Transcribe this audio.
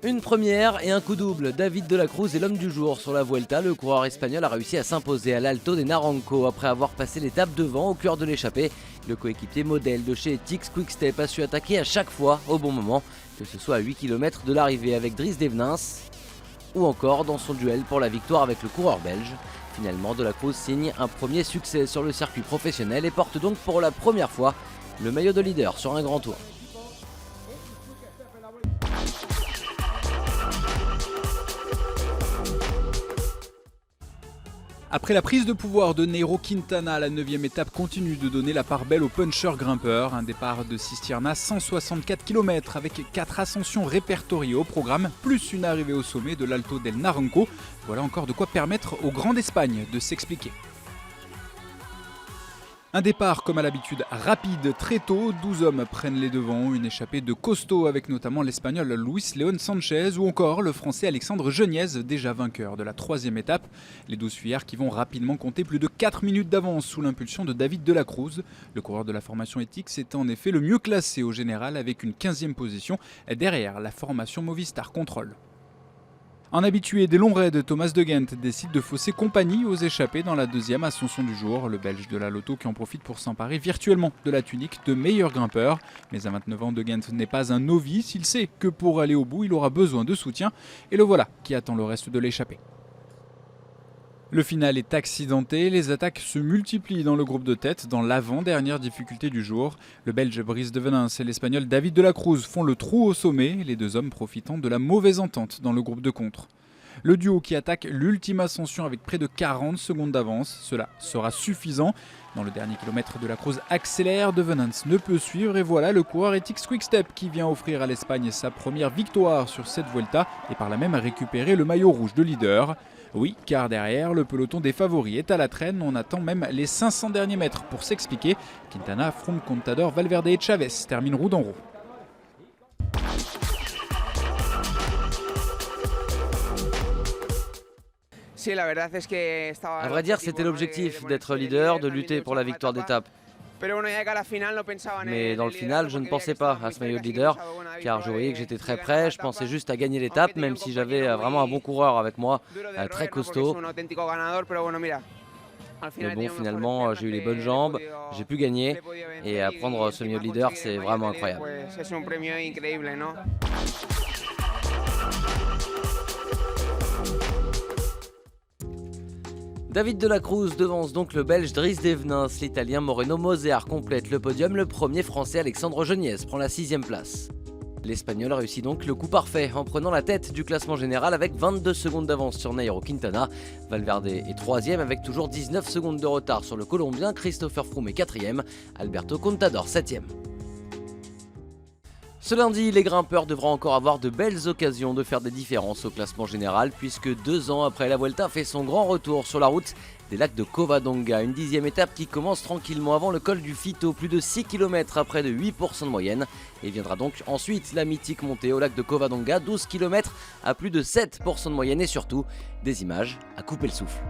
Une première et un coup double. David de la Cruz est l'homme du jour sur la Vuelta. Le coureur espagnol a réussi à s'imposer à l'Alto de Naranco après avoir passé l'étape devant au cœur de l'échappée. Le coéquipier modèle de chez Etixx Quick-Step a su attaquer à chaque fois au bon moment, que ce soit à 8 km de l'arrivée avec Dries Devenins ou encore dans son duel pour la victoire avec le coureur belge. Finalement, de la Cruz signe un premier succès sur le circuit professionnel et porte donc pour la première fois le maillot de leader sur un grand tour. Après la prise de pouvoir de Nairo Quintana, la 9e étape continue de donner la part belle aux punchers grimpeurs. Un départ de Cistierna 164 km avec 4 ascensions répertoriées au programme, plus une arrivée au sommet de l'Alto del Naranco. Voilà encore de quoi permettre aux Grands d'Espagne de s'expliquer. Un départ comme à l'habitude rapide très tôt, 12 hommes prennent les devants, une échappée de costaud avec notamment l'espagnol Luis León Sánchez ou encore le français Alexandre Geniez, déjà vainqueur de la 3e étape. Les 12 fuyards qui vont rapidement compter plus de 4 minutes d'avance sous l'impulsion de David de la Cruz. Le coureur de la formation Etixx est en effet le mieux classé au général avec une 15e position derrière la formation Movistar Control. Un habitué des longs raids, Thomas de Gendt décide de fausser compagnie aux échappés dans la 2e ascension du jour. Le Belge de la Lotto qui en profite pour s'emparer virtuellement de la tunique de meilleur grimpeur. Mais à 29 ans, de Gendt n'est pas un novice, il sait que pour aller au bout, il aura besoin de soutien. Et le voilà qui attend le reste de l'échappée. Le final est accidenté, les attaques se multiplient dans le groupe de tête, dans l'avant-dernière difficulté du jour. Le Belge Dries Devenins et l'Espagnol David de la Cruz font le trou au sommet, les deux hommes profitant de la mauvaise entente dans le groupe de contre. Le duo qui attaque l'ultime ascension avec près de 40 secondes d'avance, cela sera suffisant. Dans le dernier kilomètre de la Cruz accélère, Devenins ne peut suivre et voilà le coureur Etixx Quick-Step qui vient offrir à l'Espagne sa première victoire sur cette Vuelta et par là même récupérer le maillot rouge de leader. Oui, car derrière, le peloton des favoris est à la traîne, on attend même les 500 derniers mètres pour s'expliquer. Quintana, Froome, Contador, Valverde et Chavez terminent roue dans roue. À vrai dire, c'était l'objectif d'être leader, de lutter pour la victoire d'étape. Mais dans le final, je ne pensais pas à ce maillot de leader, car je voyais que j'étais très près, je pensais juste à gagner l'étape, même si j'avais vraiment un bon coureur avec moi, très costaud. Mais bon, finalement, j'ai eu les bonnes jambes, j'ai pu gagner, et prendre ce maillot de leader, c'est vraiment incroyable. David de la Cruz devance donc le Belge Dries Devenins, l'Italien Moreno Moser complète le podium, le premier Français Alexandre Geniez prend la 6e place. L'Espagnol réussit donc le coup parfait en prenant la tête du classement général avec 22 secondes d'avance sur Nairo Quintana. Valverde est 3e avec toujours 19 secondes de retard sur le Colombien, Christopher Froome est 4e, Alberto Contador 7e. Ce lundi, les grimpeurs devront encore avoir de belles occasions de faire des différences au classement général puisque 2 ans après la Vuelta fait son grand retour sur la route des lacs de Covadonga. Une 10e étape qui commence tranquillement avant le col du Fito, plus de 6 km à près de 8% de moyenne. Et viendra donc ensuite la mythique montée au lac de Covadonga, 12 km à plus de 7% de moyenne et surtout des images à couper le souffle.